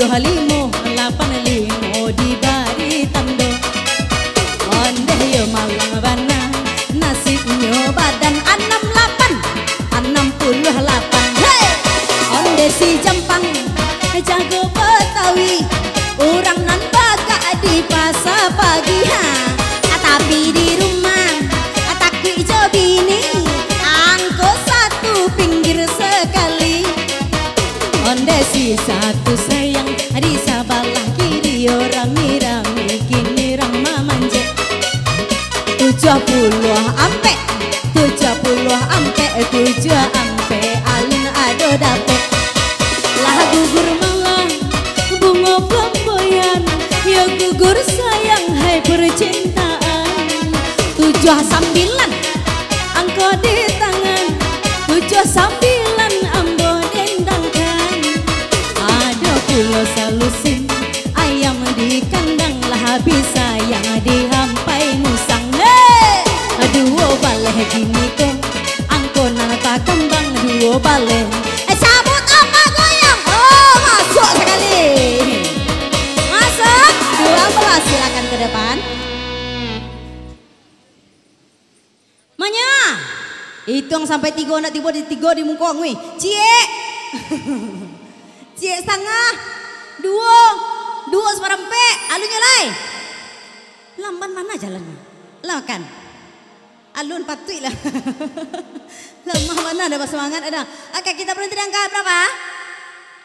85 di bari tando. Onde yo malang bana nasibnya badan 68. Hey! Onde si Jampang jago Betawi, orang nan baga di pasar pagi ha. Tapi di rumah takut jo bini, angko satu pinggir sekali. Onde si satu sayang di sebelah kiri, orang rame kini ramah manje. 70 ampe alun ado dapet. Lah gugur malah bunga flamboyan, ya gugur sayang hai percintaan. 79 angko di tangan, 79 ambo dendangkan. Ada pulau salusin ayam di kandang, lah habis sayang dihampai musang. Duo baleh gini kok angko nata kembang duo baleh. Sabut apa goyang? Oh masuk sekali. Masuk 12, silakan ke depan. Manya hitung sampai 3 nak tiba di 3 di mungkong wih. Cie cie setengah duo seperempe alunya lai. Lamban mana jalannya? Lakan alun patui lah. Lemah mana ada semangat ada. Oke, kita berhenti di angka berapa?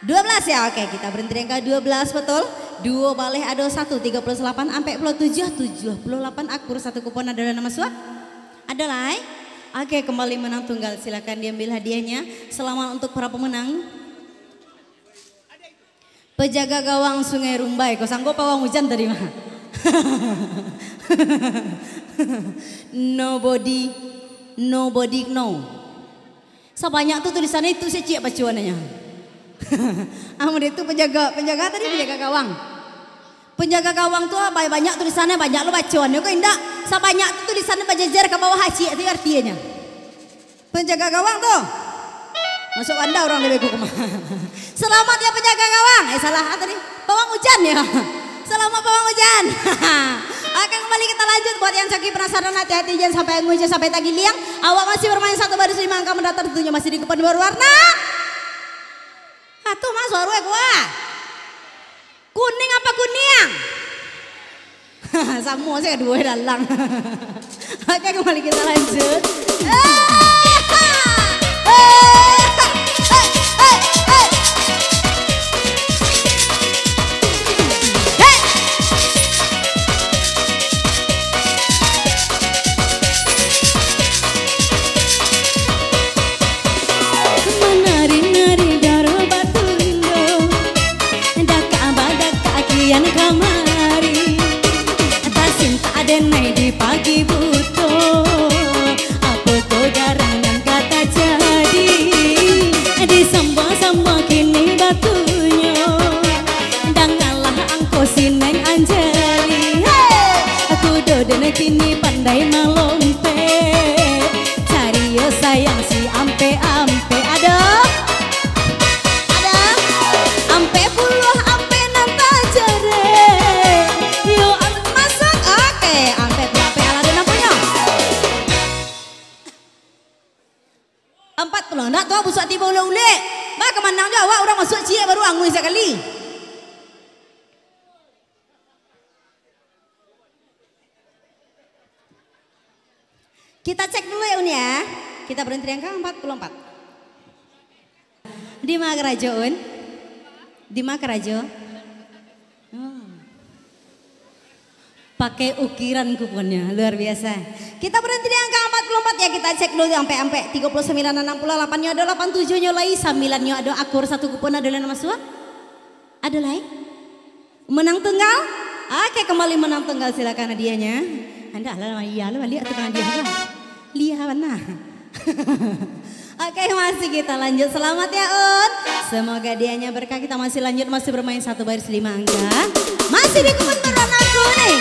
12 ya. Oke, kita berhenti di angka 12 betul. Duo baleh ada 1 38 sampai 78 akur satu kupon adalah nama suap. Ada lah. Oke, kembali menang tunggal, silakan diambil hadiahnya. Selamat untuk para pemenang. Penjaga gawang Sungai Rumbai, kau sanggup pawang hujan tadi mah. Nobody know. Sebanyak tuh tulisannya itu saya cek bacuannya. Amun itu penjaga tadi penjaga gawang. Penjaga gawang tuh banyak tulisannya, banyak lo bacuannya kok indah. Sebanyak tuh tulisannya berjejer ke bawah cek itu artinya. Penjaga gawang tuh. Masuk anda orang lebih kemana? Selamat ya penjaga gawang. Salah tadi pawang hujan ya. Selamat pawang hujan. Oke, kembali kita lanjut buat yang coki penasaran, hati-hati jangan sampai nguja sampai tagi liang. Awak masih bermain 1 baris 5 angka mendatar, tentunya masih di kupon berwarna. Atuh mas suara gua. Kuning apa kuning? Semua saya dua dalang. Oke, kembali kita lanjut. Kamari atas cinta adenai di pagi buto, apa tuh garangan kata jadi disamba-samba kini batunya, dangalah angko sineng Anjali. Aku dodene kini pandai malompe, cari yo sayang si ampe-ampe ada ampe puluh ampe nanta jere yo masuk. Oke, ampe berapa ala ada punya 40 nak tuh busuk tiba ule-ule bah kemandang Jawa orang masuk cie baru angui sekali. Kita cek dulu ya Uni ya. Kita berhenti di angka 44. Di mana kerajaan? Di mana kerajaan? Pakai ukiran kuponnya, luar biasa. Kita berhenti di angka 44 ya, kita cek dulu sampai 39 68 nya ada 87 nya lagi 9 nya ada akur satu kupon adalah nama suap. Ada lagi? Menang tunggal? Oke, kembali menang tunggal, silakan hadiahnya. Anda lah iya lah lihat tukang hadiah. Lihat mana? Oke, masih kita lanjut. Selamat ya Un. Semoga hadiahnya berkah. Kita masih lanjut, masih bermain 1 baris 5 angka. Masih di kupon berwarna kuning.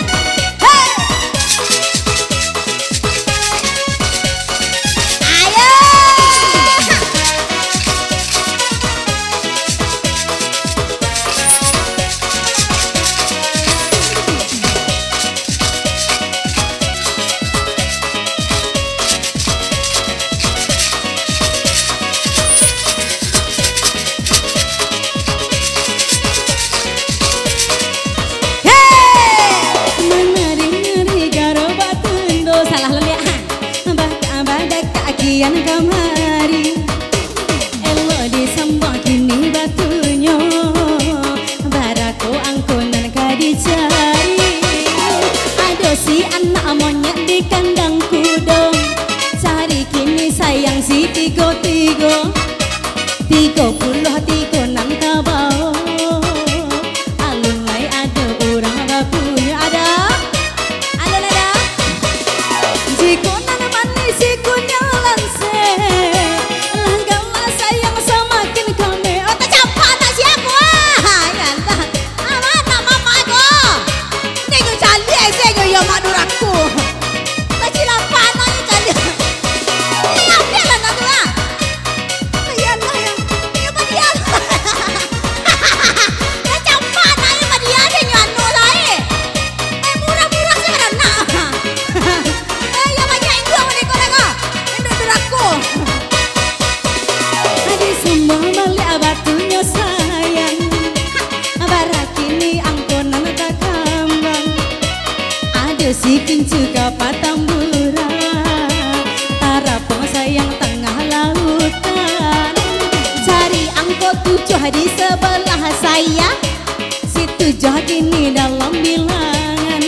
7 di sebelah saya. Si 7 kini dalam bilangan.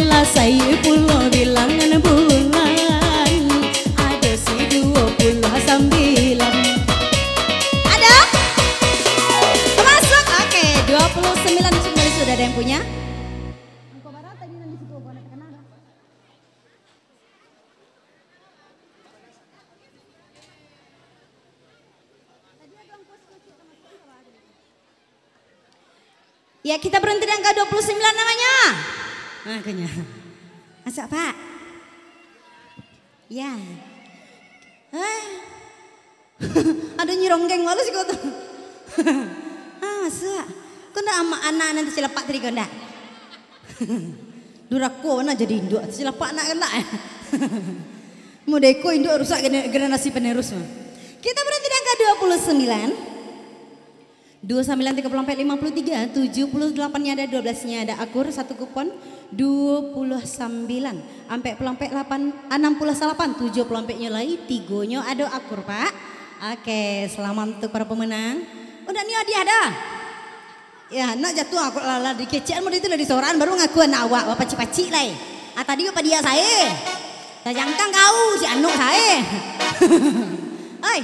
Lah saya pulau bilangan bulan. Ada si 29. Ada? Masuk. Oke, 29 kembali sudah ada yang punya? Ya kita berhenti di angka 29 namanya. Makanya. Masak Pak. Ya. Ada nyironggeng malu sih kau tuh. Masak. Kau ndak sama anak nanti selepak tadi kau ndak. Durako mana jadi induk selepak anak kena. Mudeko induk rusak generasi penerus. Kita berhenti di angka 29. 29, 34, 53, 78-nya ada, 12-nya ada akur, 1 kupon, 29, sampai pelompek 8, 68, 7 pelompeknya lagi, 3-nya ada akur Pak. Oke, selamat untuk para pemenang. Udah nih dia ada. Ya, nak jatuh aku lala di kecian mau itu lah di soran baru ngaku anak awak, bapak paci-paci lah. Tadi apa dia saya? Tak jangkang kau si anu saya. Hai,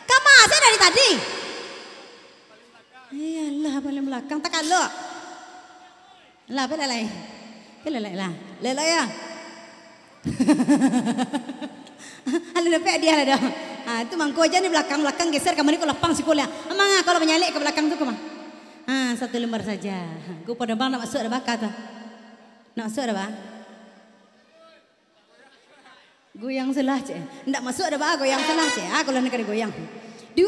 kamu saya dari tadi. Iyalah paling belakang tak kalau. Lah apa lelai? Lelai lah. Lelai ya. Ada dapat dia ada. Itu mangko aja nih belakang geser kamu ni kau lapang si kuliah. Emang kalau menyalik ke belakang tu kemana? 1 lembar saja. Gue pada bang nak masuk ada bakat tu. Nak masuk ada bang? Goyang selah cek. Ndak masuk ada bang goyang selah cek. Kalau nak ada goyang. 29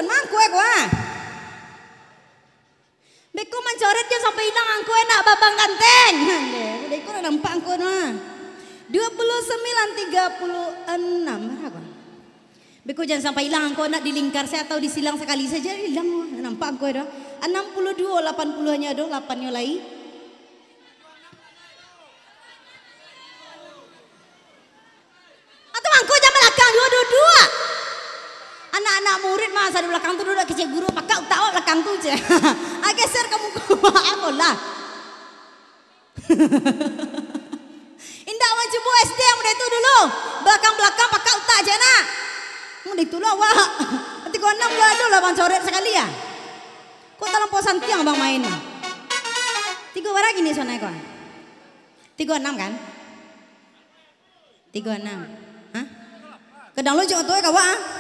mangko gua. Beko mencoret dia sampai hilang angko enak babang ganteng. Beko nak nampak angko mah. 29 36 berapa? Beko jangan sampai hilang angko nak dilingkar saya atau disilang sekali saja hilang. Nampak angko dah. 62 80-nya ada 8-nya lagi. Atau angko jam belakang 222. Anak-anak murid masa di belakang tu duduk kecil guru pakai utama belakang tu je. Geser kamu aku lah. Indah macam bu SD yang muda itu dulu. Belakang-belakang pakai utak je nak. Muda itu lah wah. Nanti kau 6 dua ada lah bang coret sekali ya. Kau dalam posan tiang bang main. 3 berapa gini soalnya kau? 36 kan? 36. Hah? Kedang lu jangan tuh kawan.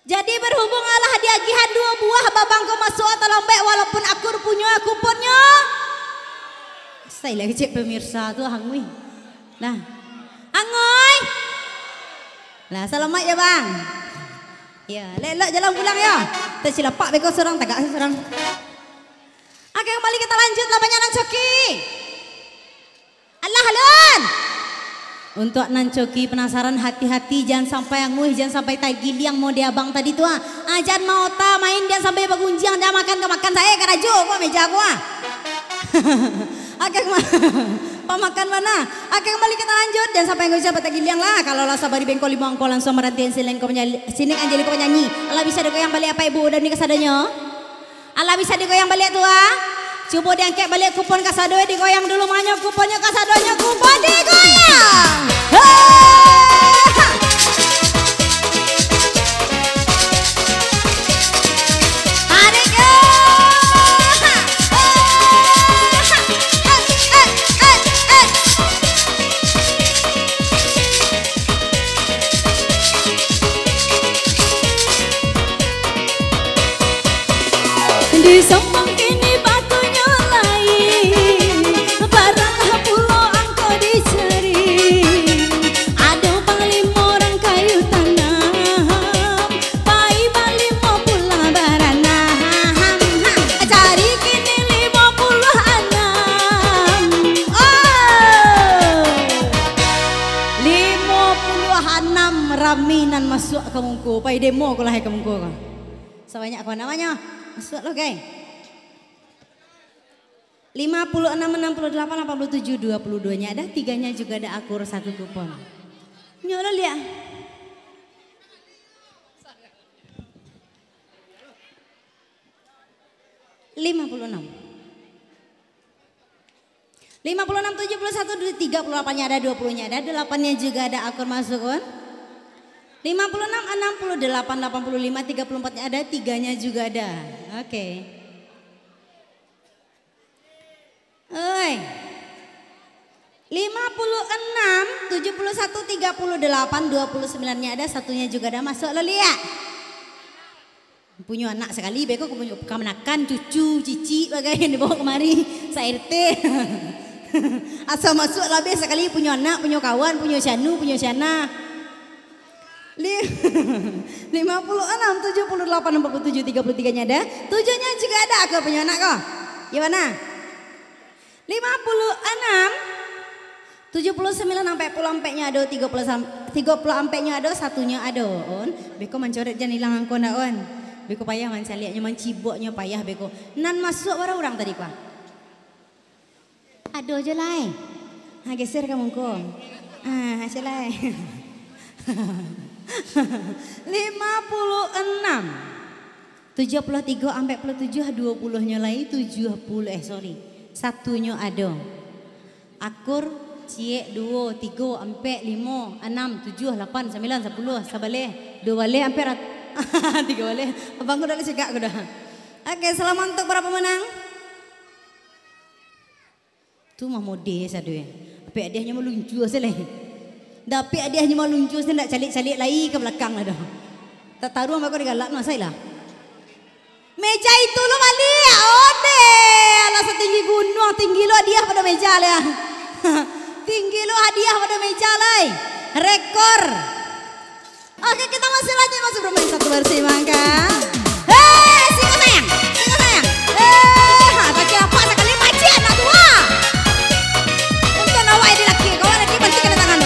Jadi berhubung Allah diagihan 2 buah babang kau masuk atau lombek walaupun akur punya kuponnya. Saya lagi cek pemirsa tuh hangui. Nah, hangui. Lah selamat ya bang. Ya, lelak jalan pulang ya. Tersilapak beko serang tagak serang. Oke kembali kita lanjut lapanya Nan Coki. Allah halun. Untuk Nancoki penasaran hati-hati jangan sampai anguih jangan sampai tagil yang mau dia abang tadi tuh jangan mau main dia sampai bagunjiang dia makan saya karajo gua meja gua. Oke pamakan mana oke kembali kita lanjut jangan sampai anguih sampai tagil yang lah kalau lah sabar di bengkol lima angkol langsung merhatiin sini anjali kau penyanyi Allah bisa digoyang balik apa ibu dan ni kasadanya Allah bisa digoyang balik tua. Coba diangkat balik kupon kasadonya digoyang dulu mahnya kuponnya kasadonya kupon digoyang. Di Sambang kini batunya lain, baranglah pulau angko dicari. Ada panglima orang kayu tanam, pai balimo pula baranam. Cari kini 56. Oh, 56 raminan masuk ke mungku, pai demo kulah ke mungku. Sebanyak kau namanya. Masuk lo geng 56, 68, 87, 22 nya ada 3-nya juga ada akur 1 kupon. Nyolah lihat 56. 56, 71, 38-nya ada, 20-nya ada, 8-nya juga ada, akur masuk kan? 56, 68, 85, 34-nya ada, 3-nya juga ada. Oke. Oi. 56, 71, 38, 29-nya ada, 1-nya juga ada, masuk lo lihat. Punya anak sekali, beko punya kemenakan, cucu, cici, bagaimana dibawa kemari, sa-RT. Asal masuk lah be sekali punya anak, punya kawan, punya syanu, punya syana. 56, 78, 47, 33-nya ada, 7-nya juga ada, aku punya anak kok. Gimana? 56, 79 sampai puluh ampeknya ada, 30 ampeknya ada, 1-nya ada. On, beko mencoret jangan hilang angko nak on. Beko payah mencaliaknya, menciboknya payah beko. Nan masuk orang tadi pak. Aduh aja lah. Ha geser kamu ko. Ah, aja lah. 56, 73 sampai 47, 20-nya lagi 70 sorry. 1-nya ada. Akur cie 2, 3, ampe 5, 6, 7, 8, 9, 10, sabale, 2 balik ampe 3 balik. Abang udah cegak udah. Oke, selamat untuk para pemenang. Tu mah mode sadu ya. Tapi adihnya meluncur seleh. Tapi adihnya meluncur saya nak calik-calik lagi ke belakang lah dah. Tak taruh aku digalak masa lah. Meja itu lo balik. Ode, alah setinggi gunung, tinggi lo hadiah pada meja lah. Tinggi lo hadiah pada meja lah. Rekor. Oke, kita masih bermain satu versi mangga. Singa sayang. Pakai apa sekali paci anak tua. Untuk nawai di laki, kau lagi pasti kena tangan.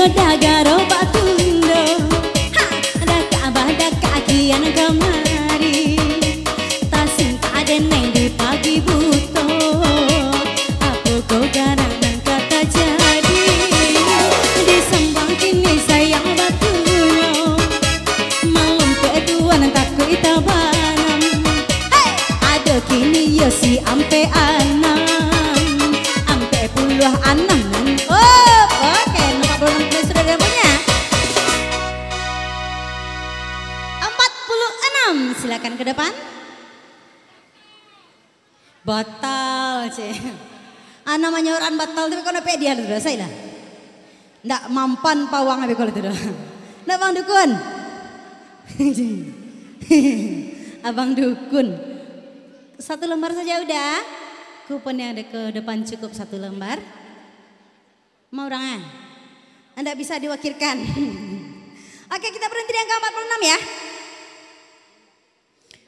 Dagaro batundo, daka badaka kian kamari, tasing ada neng di pagi buto, apa kau garangan kata jadi, disambang kini sayang batunya, malam keduan takku itabanam, ada kini yo si ampe anam, ampe puluh anam. Sudah ada punya 46, silakan ke depan. Batal cek. Namanya orang batal tapi kau nak dia dulu saya lah. Ndak mampan pawang habis kalau tu dah. Ndak bang dukun. Abang dukun. 1 lembar saja udah. Kupon yang ada ke depan cukup 1 lembar. Mau orang Anda bisa diwakilkan. Oke, kita berhenti di angka 46 ya.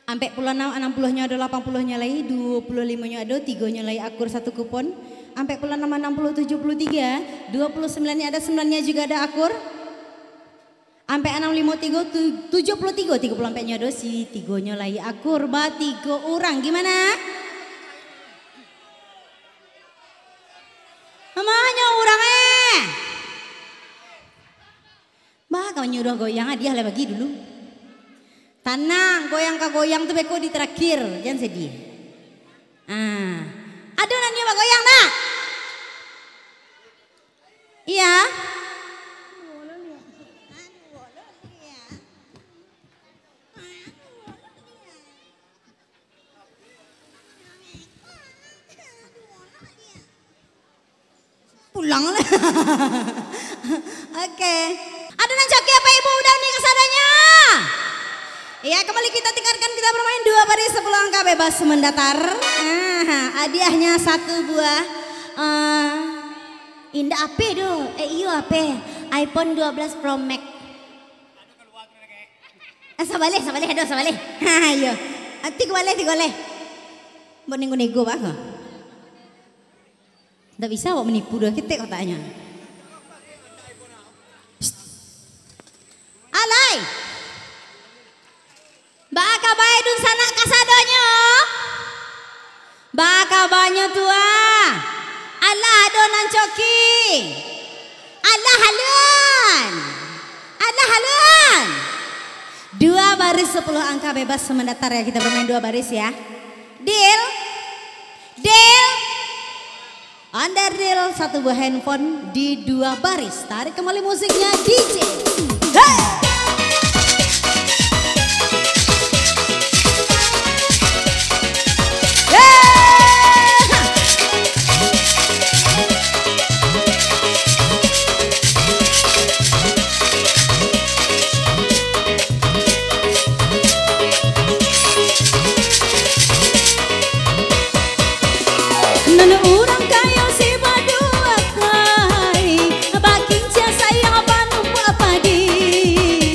Sampai 46, 60-nya ada, 80-nya lagi, 25-nya ada, 3-nya lagi akur 1 kupon. Sampai 46, 60, 73, 29-nya ada, 9-nya juga ada akur. Sampai 6, 5, 3, 73, 34-nya ada, si 3-nya lagi akur. 3 orang, gimana? Namanya orang Bah, kau nyuruh goyang hadiah lah bagi dulu. Tenang, goyang ke goyang tuh beko di terakhir, jangan sedih. Ada nanya pak goyang nak? Iya. Pulang lah. Oke. Ada yang joki apa ibu udah nih kesadanya? Ya kembali kita tingkatkan, kita bermain 2 baris 10 angka bebas mendatar. Hadiahnya 1 buah Indah AP do. Iyo AP iPhone 12 Pro Max. Sabale aduh sabale. Ayo. Tiga boleh. Buat nego-nego bah. Tidak bisa wak menipu dah kita katanya. Alay. Baka bae dun sana kasadonyo. Baka banyo tua. Allah adonan coki. Allah halun. Allah halun. 2 baris 10 angka bebas semendatar ya, kita bermain 2 baris ya. Deal. Deal. Under deal 1 buah handphone di 2 baris. Tarik kembali musiknya DJ. Hey! Nana urang kaya si badua kai, baking cia sayang panu apa di.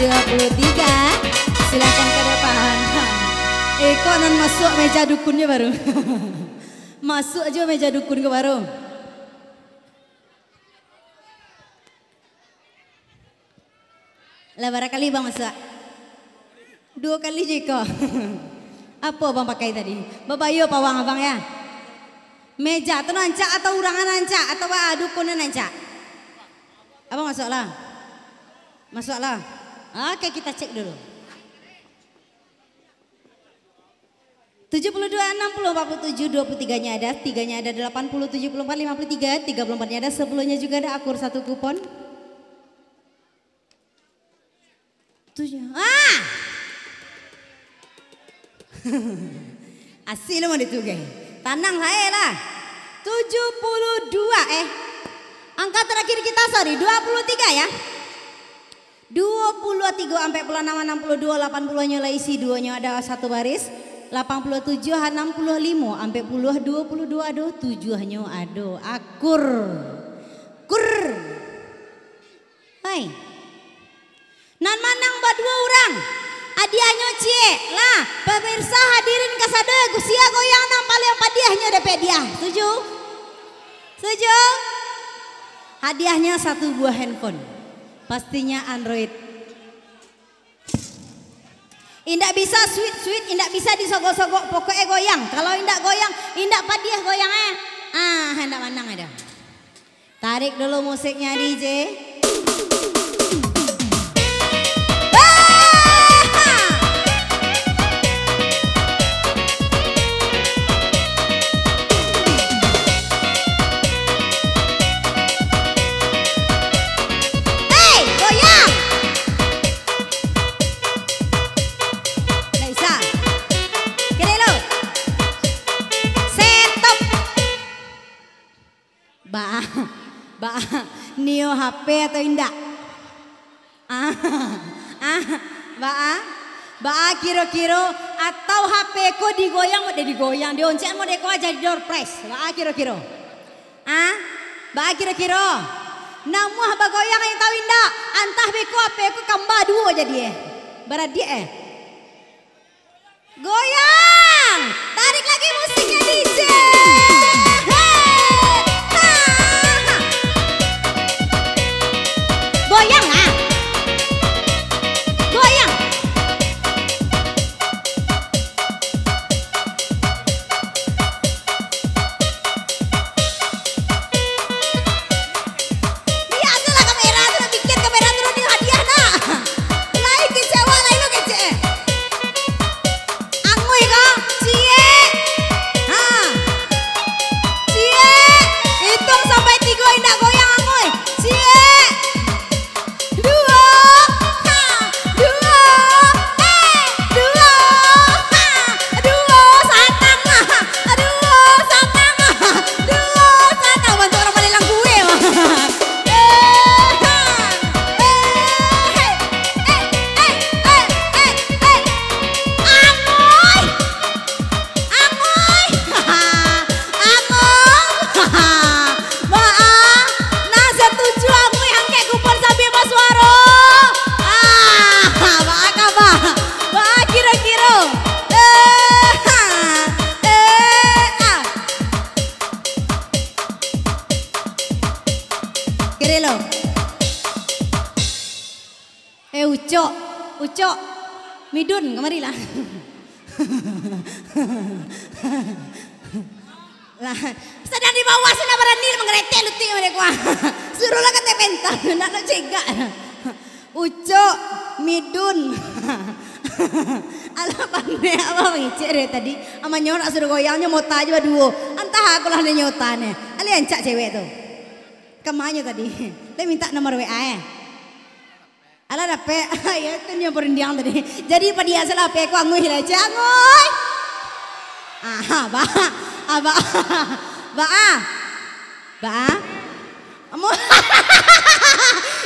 23. Silakan ke depan. Kok non masuk meja dukunnya baru. Masuk aja meja dukun ke baru. Lah barangkali bang masuk. 2 kali jika. Apa bang pakai tadi? Bapak yo pawang abang ya. Meja atau nancak atau urangan nancak atau dukunnya nancak. Abang masuklah. Masuklah. Oke kita cek dulu. 72, 60, 47, 23-nya ada, 3-nya ada 80, 74, 53, 34-nya ada, sebelumnya juga ada akur 1 kupon. 7. Asli lo mau ditugai. Tanang saya lah. 72 angka terakhir kita sorry 23 ya. 23 sampai 66 62 80 nya isi 2-nya ada 1 baris. 87 65 sampai 22 aduh 7-nya aduh akur. Kur. Hai. Nan manang ba 2 orang. Adiahnya cie lah pemirsa hadirin kasade gusia goyang nang paling padiahnya dapat dia. Setuju? Setuju? Hadiahnya 1 buah handphone. Pastinya Android. Indak bisa sweet, indak bisa disogok-sogok, pokoknya goyang. Kalau indak goyang, indak padiah goyangnya. Indak manang ada. Tarik dulu musiknya DJ. Nio HP atau indak? Kira-kira atau HP ko digoyang udah digoyang dioncen mau deko aja di door prize. Kira-kira. Kira-kira. Namu haba goyang yang tahu indak? Antah beko HP ko kamba 2 aja dia. Berat dia goyang. Tarik lagi musiknya DJ. Goyang goyang. Biasalah kamera sudah bikin kamera terus di hadiah nak. Lain kecewa lain lo kece. Angui kau cie. Cie. Hitung sampai 3 indak goyang angui. Cie. Ucok, midun kemari lah. Lah, sedang di bawah sudah berani mengerete luti mereka. Suruhlah kata pentas, nak lo cegak. Ucok, midun. Alah pandai apa ngicek deh tadi. Ama nyorak suruh goyangnya mota aja 2. Entah aku lah nyotane. Ali ancak cewek tuh. Kemanya tadi? Dia minta nomor WA ya. Alah dapet, ya itu yang perindiang tadi. Jadi pada dia salah pe aku angui lah, angui. Kamu,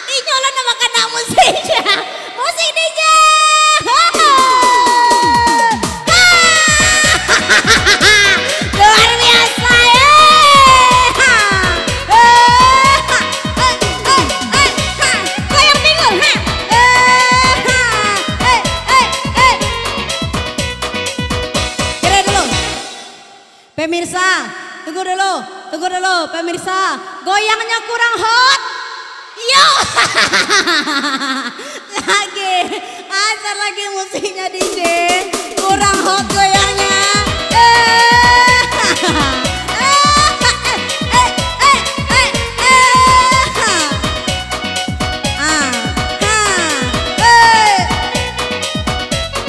ini nyolong nama kata musiknya, musik DJ. Luar biasa ya. Goyang bingung ha. Pemirsa, tunggu dulu pemirsa. Goyangnya kurang hot. Yo. Asal lagi musiknya DJ. Kurang hot goyangnya.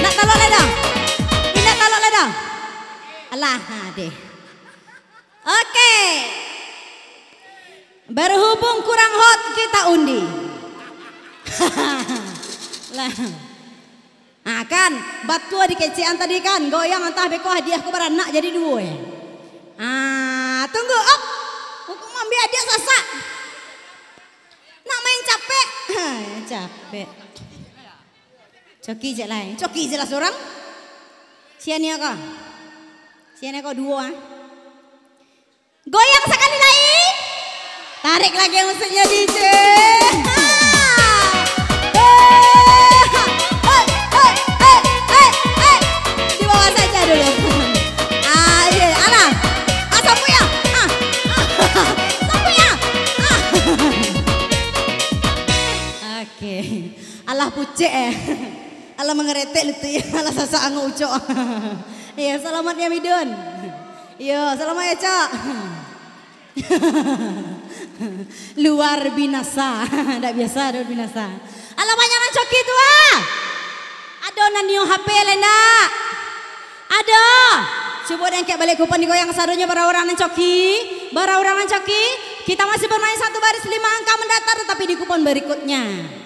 Nak talok leda. Pindah talok leda. Alah, deh. Oke. Berhubung kurang hot kita undi. Lah. Nah kan, batu di kecian tadi kan, goyang entah beko hadiah ku beranak jadi dua. Tunggu, op. Hukum ambil hadiah sasak. Nak main capek. Capek. Coki je lah, coki je lah seorang. Siania kau. Siania kau dua. Goyang sekali lagi. Tarik lagi musiknya DJ. Di bawah saja dulu. Iya, Ana. Sapu ya. Sapu ya. Oke. Alah pucek Alah mengeretek itu ya. Alah sasak angu ucok. Iya, selamat ya Midun. Iya, selamat ya, Cok. Luar binasa. Tidak biasa luar binasa. Alah banyak coki tu Ada nanio HP lena. Ada. Coba dan kayak balik kupon digoyang sadonya para orang coki. Para orang coki. Kita masih bermain satu baris 5 angka mendatar tetapi di kupon berikutnya.